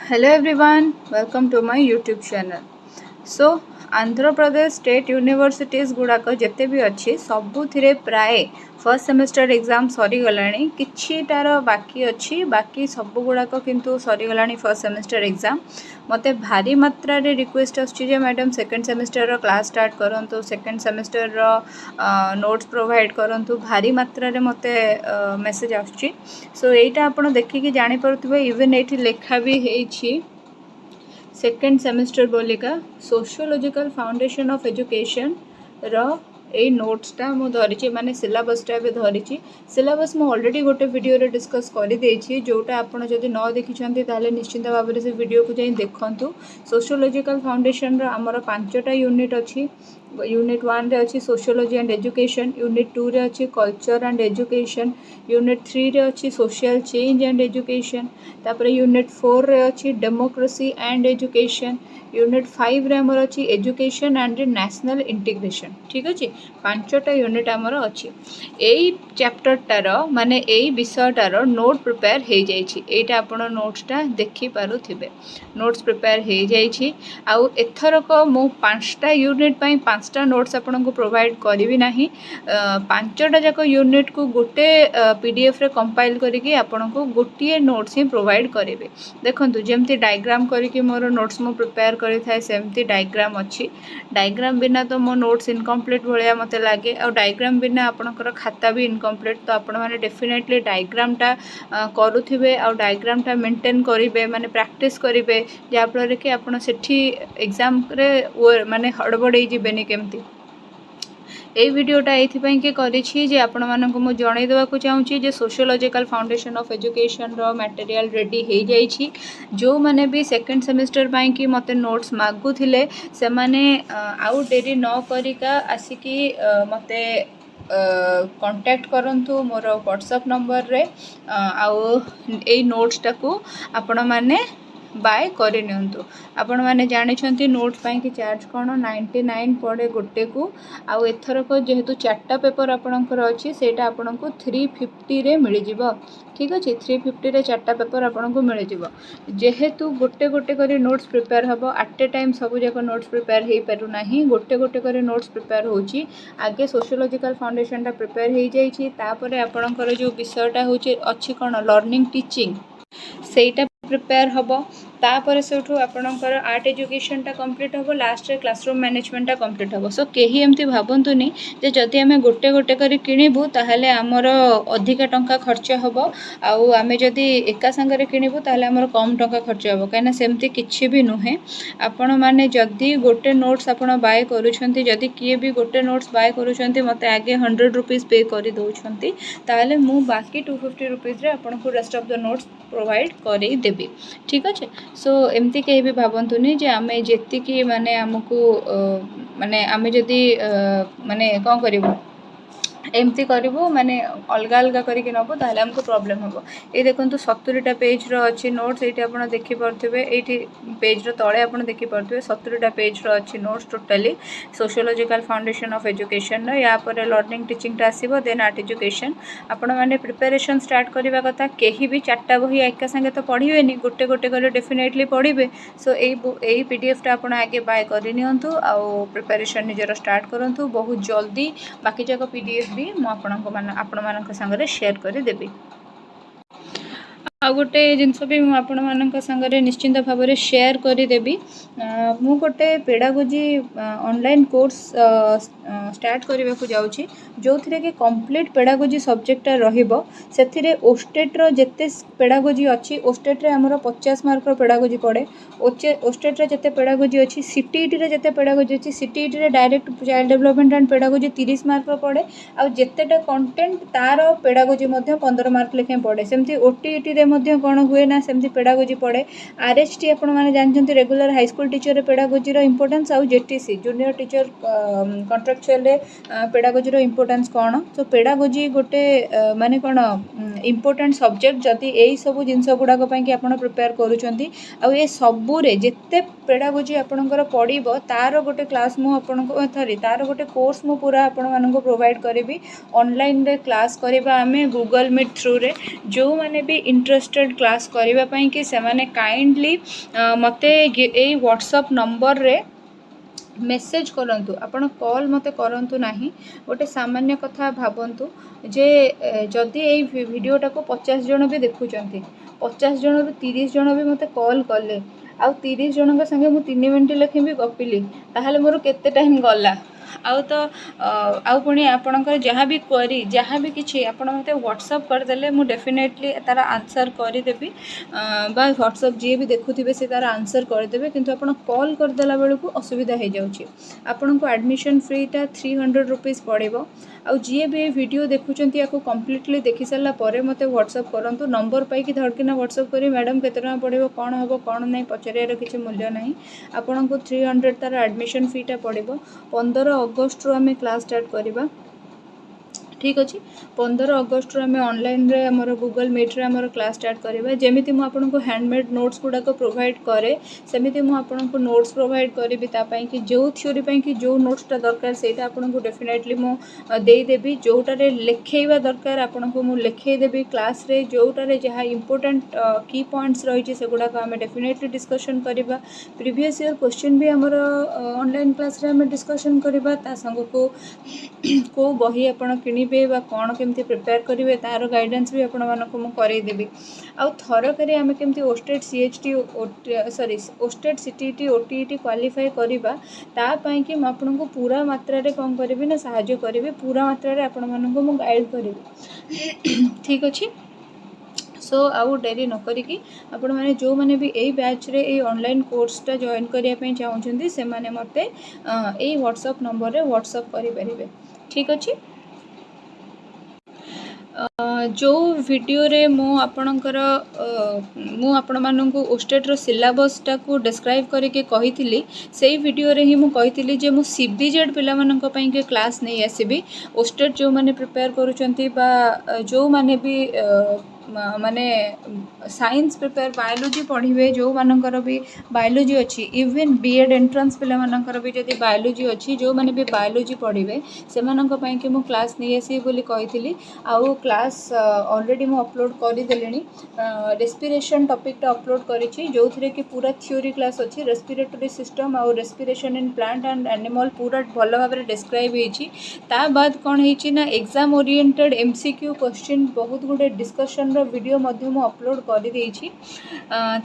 Hello everyone, welcome to my YouTube channel. So Andhra Pradesh state universities गुड़ाक जिते भी अच्छी सबुथिरे प्राय फर्स्ट सेमेस्टर एग्जाम सरीगलाणी किछिटार बाकी अच्छी बाकी सब गुड़ाक किंतु सरीगलाणी फर्स्ट सेमेस्टर एग्जाम मते भारी मात्रा रे रिक्वेस्ट आछी मैडम सेकेंड सेमेस्टर रो क्लास स्टार्ट करंतु सेकेंड सेमेस्टर रो नोट्स प्रोवाइड करंतु भारी मात्रा रे मते मेसेज आछी। सो एटा आपण देखिकी जानि परथुबे इवन एठी लेखा भी हेछि सेकेंड सेमेस्टर बोलिका सोशियोलॉजिकल फाउंडेशन ऑफ एजुकेशन रो ए नोट्सटा मु धरिछि माने सिलेबसटा भी धरिछि। सिलेबस मु ऑलरेडी गोटे वीडियो रे डिस्कस करि देछि जोटा आपण जदि न देखिछन्ती ताले निश्चित भाव से वीडियो को जाई देखंतु। सोशियोलॉजिकल फाउंडेशन रो हमर 5टा यूनिट अछि। यूनिट 1 रे अछि सोशियोलॉजी एंड एजुकेशन, यूनिट 2 रे अछि कल्चर एंड एजुकेशन, यूनिट 3 रे अछि सोशल चेंज एंड एजुकेशन, तापर यूनिट 4 रे अछि डेमोक्रेसी एंड एजुकेशन, यूनिट 5 रे हमर अछि एजुकेशन एंड नेशनल इंटीग्रेशन। ठीक अछि 5टा यूनिट हमर अछि। एई चैप्टरटार माने एई विषयटार नोट प्रिपेयर हे जाइछि। एटा आपण नोट्सटा देखि पारुथिबे नोट्स प्रिपेयर हे जाइछि। आउ एथरक मु 5टा यूनिट पई 5टा नोट्स आपण को प्रोवाइड करिवि नाही। 5टा जाक यूनिट को गोटे पीडीएफ रे कंपाइल करिकि आपण को गोटिए नोट्स ही प्रोवाइड करिवे। देखंतु जेमति डायग्राम करिकि मोर नोट्स मु प्रिपेयर करि थाए सेमति डायग्राम अछि। डायग्राम बिना तो मो नोट्स इनकम्प्लीट भलिया मते लागे और डायग्राम बिना आपणकर खाता भी इनकम्प्लीट। तो आपण माने डेफिनेटली डायग्रामटा करूथिबे और डायग्रामटा मेंटेन करिवे माने प्रैक्टिस करिवे जा फल कि आपण सेठी एग्जाम रे माने हड़बड़े जिबेनी केमती। এই ভিডিওটা এইথিপাই কি করেছি যে আপনাମାନଙ୍କୁ ମୁଁ ଜଣାଇ ଦେବାକୁ ଚାହୁଁଛି ଯେ সোশিওলজিক্যাল ফাউন্ডেশন অফ এজুকেशन ର ମ୍ୟାଟେରିଆଲ ରେଡି ହେଇଯାଇଛି। ଯେଉଁମାନେ ବି ସେକେଣ୍ଡ ସେମିଷ୍ଟର ପାଇଁ କି ମୋତେ ନୋଟ୍ସ ମାଗୁଥିଲେ ସେମାନେ ଆଉ ଡେରି ନ କରିକା ଆସିକି ମୋତେ कॉन्टैक्ट करंतु मोर व्हाट्सएप नंबर रे आउ ए नोट्सटाକୁ आपण माने बाय करि नियंतु। आपण माने जानि छंती नोट्स पाई की चार्ज कोन 99 पड़े गोटे को। आउ एथरक जेहेतु 4टा पेपर आपणकर अछि सेटा आपणको 350 रे मिल जिवो। ठीक अछि 350 रे 4टा पेपर आपणको मिल जिवो। जेहेतु गोटे गोटे करी नोट्स प्रिपेयर हबो एट ए टाइम सब जाक नोट्स प्रिपेयर हेई पारु नाही। गोटे गोटे करी नोट्स प्रिपेयर होची। आगे सोशियोलॉजिकल फाउंडेशन टा प्रिपेयर हेई जाईची तापरे आपणकर जो विषयटा होची अछि कोन लर्निंग टीचिंग सेटा प्रिपेयर हबो। तापर सेठू आपणकर आर्ट एजुकेशन टा कंप्लीट हबो। लास्ट रे क्लासरूम मैनेजमेंट टा कंप्लीट हबो। सो केही एमती भाबंतुनी जे जदि हमें गोटे गोटे करी किनिबु ताहले हमर अधिका टंका खर्च हबो आउ आमे जदि एका संगरे किनिबु ताहले हमर कम टंका खर्च हबो काइना सेमती किछि भी नुहे। आपण माने जदि गोटे नोट्स आपण बाय करूछंती जदि किए भी गोटे नोट्स बाय करूछंती मते आगे 100 रुपीस पे करि दउछंती ताहले मु बाकी 250 रुपीस रे आपण को rest of the notes provide करेई देबी। ठीक अच्छे सो एमती कहीं भी भावतुनि जे आमे जेति की माने हमको माने आमे जदि माने कौन करिवु एमती करिवु माने अलगा अलगा करिके नबो ताहले हमको प्रॉब्लम हबो। ए देखंतु 70टा पेज रो अछि नोट्स एठी आपण देखि परथिबे एठी पेज रो तळे आपण देखि परथिबे 70टा पेज रो अछि notes totally sociological foundation of education रो या पर लर्निंग टीचिंग टा आसीबो देन आर्ट एजुकेशन। आपण माने प्रिपरेशन स्टार्ट करिवा कथा केही भी 4टा बही एका संगे तो पढिबेनी गोटे गोटे करे डेफिनेटली पढिबे। सो एई पीडीएफ टा आपण आगे बाय करि नियंतु आ प्रिपरेशन निजर स्टार्ट करंतु बहुत जल्दी बाकी जाक पीडीएफ भी मु आपण मानक संगे शेयर कर देबी। आ गोटे जिनस भी आपण मानक संगे निश्चिंत भाव में शेयर करदेवी। मु गोटे पेडागोजी ऑनलाइन कोर्स स्टार्ट करने को जाऊँगी जो थी कि कंप्लीट पेडागोजी सब्जेक्ट रहिबो। सेथिरे ओस्टेट रो जेते पेडागोजी अच्छी ओस्टेट रे हमर 50 मार्क रो पेडागोजी पड़े। ओस्टेट रे जेते पेडागोजी अच्छी सीटीईटी रे जेते पेडागोजी अच्छी सीटीईटी रे direct child development and pedagogy 30 mark रो पड़े। आ जेतेटा कंटेंट तार पेडागोजी मध्ये 15 मार्क लेखे पड़े। सेमती ओटीईटी रे मध्ये कोन हुए ना सेमती पेडागोजी पड़े। आरएसटी आपण माने जानचंती रेगुलर हाई स्कूल टीचर रे पेडागोजी रो इंपोर्टेंस आ जेटीसी जूनियर टीचर कॉन्ट्रैक्चुअल रे पेडागोजी रो इंपोर्टेंस कोन। तो पेडागोजी गोटे माने कोन इंपोर्टेंट सब्जेक्ट जदी एई सब जिंस गुडा को पई कि आपण प्रिपेयर करूचंती आ ए सबु रे जेते पेडागोजी आपणकर पड़िबो तार गोटे क्लास मु आपणको सॉरी तार गोटे कोर्स मु पूरा आपण मानको प्रोवाइड करेबी। ऑनलाइन रे क्लास करबा हमें गूगल मीट थ्रू रे जो माने भी इंटरेस्ट इंटरेस्टेड क्लास करबा पई कि से माने काइंडली मते ए व्हाट्सएप नंबर रे मेसेज करंतु आपण कॉल मते करंतु नाही गोटे सामान्य कथा भाबंतु जे जदि ए वीडियोटा को 50 जन भी देखुचंती 50 जन रु 30 जन भी मते कॉल कले आउ 30 जन संगे मु 3 मिनिट लेखे भी गपिली ताहले मोर केते टाइम गला आउ तो आउ पुणी आपणकर जहाँ भी क्वेरी जहाँ भी किसी आपण मते व्हाट्सएप करदेले मु डेफिनेटली तार आंसर करदेबी बा व्हाट्सएप जी भी देखुथिबे से तार आंसर करदेबे किंतु आपण कॉल करदेला बेलू को असुविधा हो जाउछि आपण को एडमिशन फ्रीटा 300 रुपीस पड़िबो आउ जी भी वीडियो देखुचंती याको कंप्लीटली देखि सारा पर मते व्हाट्सएप करंतु नंबर पाई कि धड़किना व्हाट्सएप करी मैडम केते टका पड़िबो कोन हबो कोन नै पचरियार किछि मूल्य नाही आपण को 300 तार एडमिशन फीटा पड़िबो 15 अगस्त रु आमे क्लास स्टार्ट करिबा ठीक अच्छे 15 अगस्त आम ऑनलाइन रे हमर गूगल मीट रे हमर क्लास स्टार्ट करिबा जेमिति मु आपन को हैंडमेड नोट्स गुडा को प्रोवाइड करे सेमिति मु आपन को नोट्स प्रोवाइड करिबि ता पई कि जो थ्योरी पई कि जो नोट्सटा दरकार सेटा आपन को डेफिनेटली मु देई देबी जोटा रे लेखेइबा दरकार आपन को मु लेखेइ देबी क्लास रे जोटा रे जहा इंपोर्टेंट की पॉइंट्स रही छै सेगुडा को आमे डेफिनेटली डिस्कशन करिबा प्रीवियस ईयर क्वेश्चन भी हमर ऑनलाइन क्लास रे आमे डिस्कशन करिबा ता संग को बही आपन किनिबे बा कोन केमती प्रिपेयर करिवे तार गाइडेंस भी आपण मानको मु करई देबी आउ थरकरी आमे केमती ओस्टेट सीएचटी सॉरी ओस्टेट सीटीटी ओटीटी क्वालिफाई करिबा ता पई कि म आपण को पूरा मात्रा रे कोन करबी ना सहाय्य करिवे पूरा मात्रा रे आपण मानको मु गाइड करिवे ठीक अछि सो आउ डेरी न करिकी आपण माने जो माने भी एई बैच रे एई ऑनलाइन कोर्सटा जॉइन करिया पई चाहउछंती से माने मते एई व्हाट्सएप नंबर रे व्हाट्सएप करि परिबे ठीक अछि जो वीडियो रे मु आपणकर मु आपण माननकु ओस्टेट रो सिलेबस टा को डिस्क्राइब करके कहिथिली सेही वीडियो रे ही मु कहिथिली जे मु सीबीजेड पिला माननक पई के क्लास नै आसीबी ओस्टेट जो माने प्रिपेयर करूचंती बा जो माने भी माने साइंस प्रिपेयर बायोलॉजी पढ़िबे जो मानकर भी बायोलॉजी अच्छी इवन बीएड एंट्रेंस पिला मानकर भी जदी बायोलॉजी अच्छी जो माने भी बायोलॉजी पढ़िबे से मानक पई के मु क्लास नै आसी बोली कहिथिली आउ क्लास ऑलरेडी मु अपलोड करि देलेनी रेस्पिरेशन टॉपिक टा अपलोड करिछि जो थरे कि पूरा थ्योरी क्लास अच्छी रेस्पिरेटरी सिस्टम आउ respiration in plant and animal पूरा भलो भाबरे डिस्क्राइब हेछि ता बाद कोन हेछि ना एग्जाम ओरिएंटेड एमसीक्यू क्वेश्चन बहुत गुडे डिस्कशन वीडियो मध्य मु अपलोड कर देछि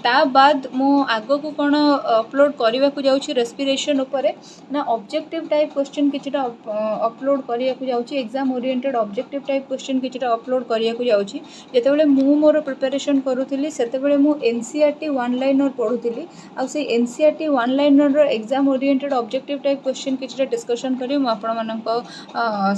ता बाद मु आगो को कोन अपलोड करबा को जाउछि रेस्पिरेशन ऊपर ना ऑब्जेक्टिव टाइप क्वेश्चन किछटा अपलोड करिया को जाउछि exam oriented objective type question किछटा अपलोड करिया को जाउछि जेतेबेले मु मोर प्रिपरेशन करूथिली सेतेबेले मु एनसीईआरटी वन लाइनर पढुथिली आ से एनसीईआरटी वन लाइनर रो exam oriented objective type question किछटा डिस्कशन करी मु आपण मानक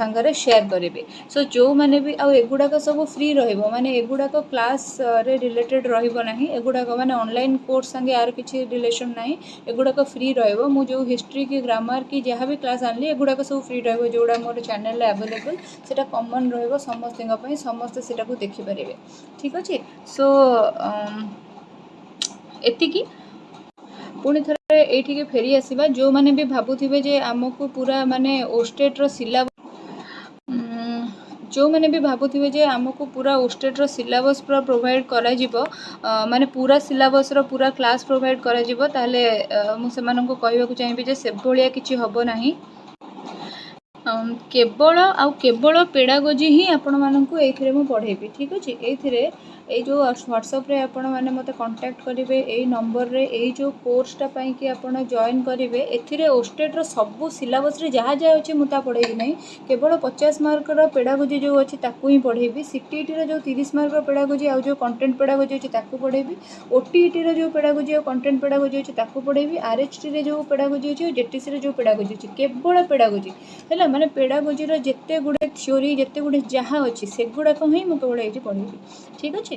संगरे शेयर करिबे सो जो माने भी आ एगुडा का सब फ्री रहइबो माने एगुडा को क्लास रे रिलेटेड रहइबो नाही एगुडा को माने ऑनलाइन कोर्स संगे यार किछि रिलेशन नाही एगुडा को फ्री रहइबो मु जो हिस्ट्री की ग्रामर की जहाँ भी क्लास आनली एगुडा को सब फ्री रहइबो जोडा मोर चैनल रे अवेलेबल सेटा कॉमन रहइबो समस्तंग पई समस्त सेटा को देखि परिबे ठीक अछि सो एतिकी पुणी थरे एठी के फेरी आसीबा जो माने भी भाबुथिबे जे हमकु पूरा माने ओस्टेट रो सिलेबस जो मैंने भी भाबुथिबे जे हमकु पूरा ओस्टेट रो सिलेबस पूरा प्रोवाइड करा जिवो माने पूरा सिलेबस रो पूरा क्लास प्रोवाइड करा जिवो ताले मु से मानन को कहबा को चाहिबे जे से भलिया किछि हबो नाही केवल पेडागोजी ही आपण माननकु एथिरे मु पढेबी ठीक अछि एथिरे ए जो व्हाट्सएप रे आपण माने मते कांटेक्ट करिवे ए नंबर रे ए जो कोर्सटा पई कि आपण जॉइन करिवे एथिरे ओस्टेट रो सब सिलेबस रे जहा जा अछि मुता पढेबी नै केवल 50 मार्क रो पेडागोजी जो अछि ताकू ही पढेबी सीटीईटी रो जो 30 मार्क रो पेडागोजी आ जो कंटेंट पेडागोजी अछि ताकू पढेबी ओटीईटी रो जो पेडागोजी आ कंटेंट पेडागोजी अछि ताकू पढेबी आरएचटी रे जो पेडागोजी अछि जेटीसी रे जो पेडागोजी अछि केवल पेडागोजी हैला माने पेडागोजी रो जत्ते गुडे थ्योरी जत्ते गुडे जहा अछि सेगुडा को ही मु केवल एठी पढेबी ठीक अछि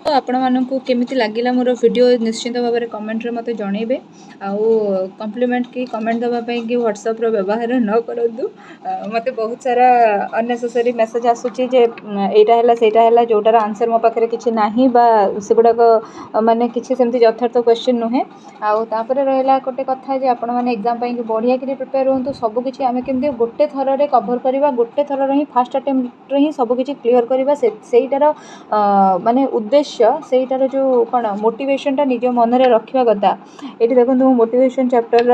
तो आपण मानक केमिति लागिला मोर वीडियो निश्चित भाव में कमेंट रे मते जणेबे आउ कॉम्प्लीमेंट की कमेंट दवाई कि व्हाट्सएप रो व्यवहार न करदु मते बहुत सारा अननेसेसरी मेसेज आसुची जे एटा हैला सेटा हैला जोटार आंसर मो पाखरे किछि नाही बा सेगुडा माने किछि सेमति यथार्थ क्वेश्चन नुहे आउ तापरे रहला गोटे कथा जे आपण माने एग्जाम पई कि बढ़िया कि प्रिपेयर होंतु सब किछि आमे केमति गोटे थर रे कवर करबा गोटे थर रे ही फर्स्ट अटेम्प्ट रे ही सब किछि क्लियर करबा सेइटार माने उद्देश्य सेइटार जो कौन मोटिवेशनटा निज मन में रखा कथा ये देखो मो मोटिवेशन चैप्टर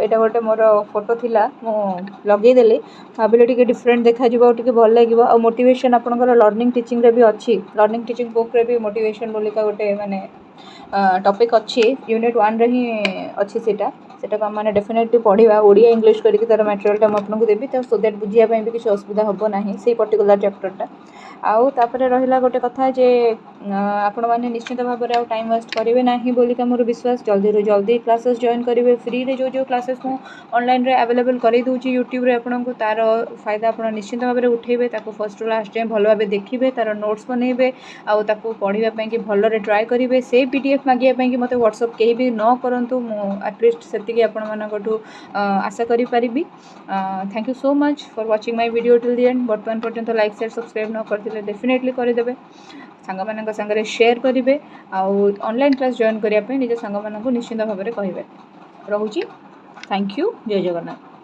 एटा गोटे मोर फोटो थिला मो लगेदेली भाविले टिके डिफरेंट देखा टे भल लगे आ मोटिवेशन आपंकर लर्निंग टीचिंग रे भी अच्छी लर्निंग टीचिंग बुक रे भी मोटिवेशन बोलिका गोटे माने टॉपिक अच्छी यूनिट 1 रे ही अच्छी सेटा को मैंने डेफिनेटली पढ़ा ओडिया इंग्लिश करके तार मटेरियल आपको देवी तो सो दैट बुझापी भी किसी असुविधा हम ना से पर्टिकुलर चैप्टरटा आउ तापरे रहिला गोटे कथा जे आपण मैंने निश्चित भाव में टाइम वेस्ट करेंगे ना बोलिका मोर विश्वास जल्दी जल्दी क्लासेस जॉइन करेंगे फ्री रे जो क्लासेस मु ऑनलाइन रे अवेलेबल कर दूची यूट्यूब रे आपको तार फायदा आप निश्चित भाव में उठेबे ताको फर्स्ट टू लास्ट टाइम भल भाव देखिए तार नोट्स बनइबे आउ ताको पढ़ाई कि भलरे ट्राए करेंगे से पीडीएफ मागिया कि मते व्हाट्सएप कहीं भी न करंतु एटलिस्ट से आपण मानकठू आशा करी परिबी thank you so much for watching my video till the end बर्तमान पर्यंत लाइक शेयर सब्सक्राइब न करथिले डेफिनेटली करदेबे सांग मानक संगे शेयर करेंगे आउ ऑनलाइन क्लास जॉइन करने निज सांग मानक निश्चित भाव में कहे रोची थैंक यू जय जगन्नाथ।